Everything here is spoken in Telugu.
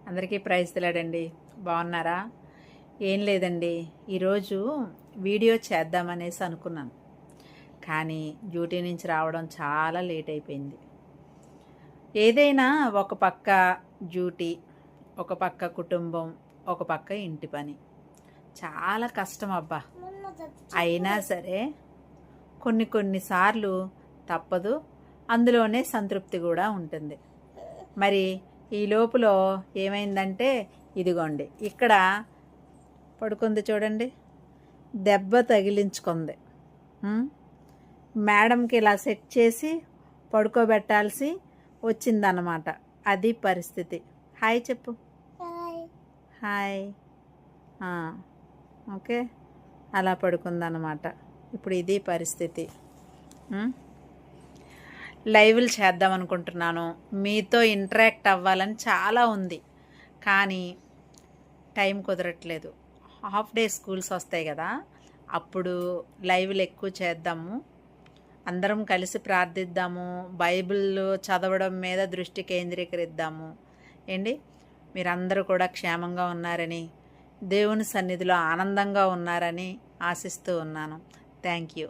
అందరికీ ప్రైజ్ తెలాడండి. బాగున్నారా? ఏం లేదండి, ఈరోజు వీడియో చేద్దామనేసి అనుకున్నాను, కానీ డ్యూటీ నుంచి రావడం చాలా లేట్ అయిపోయింది. ఏదైనా ఒక పక్క డ్యూటీ, ఒక పక్క కుటుంబం, ఒక పక్క ఇంటి పని, చాలా కష్టం అబ్బా. అయినా సరే కొన్నిసార్లు తప్పదు, అందులోనే సంతృప్తి కూడా ఉంటుంది. మరి ఈ లోపల ఏమైందంటే, ఇదిగోండి ఇక్కడ పడుకుంది చూడండి, దెబ్బ తగిలించుకుంది. మేడంకి ఇలా సెట్ చేసి పడుకోబెట్టాల్సి వచ్చిందన్నమాట. అది పరిస్థితి. హాయ్ చెప్పు. హాయ్. ఓకే, అలా పడుకుందన్నమాట. ఇప్పుడు ఇది పరిస్థితి. లైవ్లు చేద్దాం అనుకుంటున్నాను, మీతో ఇంటరాక్ట్ అవ్వాలని చాలా ఉంది, కానీ టైం కుదరట్లేదు. హాఫ్ డే స్కూల్స్ వస్తాయి కదా, అప్పుడు లైవ్లు ఎక్కువ చేద్దాము, అందరం కలిసి ప్రార్థిద్దాము, బైబిల్ చదవడం మీద దృష్టి కేంద్రీకరిద్దాము. ఏంటి, మీరందరూ కూడా క్షేమంగా ఉన్నారని, దేవుని సన్నిధిలో ఆనందంగా ఉన్నారని ఆశిస్తూ ఉన్నాను. Thank you.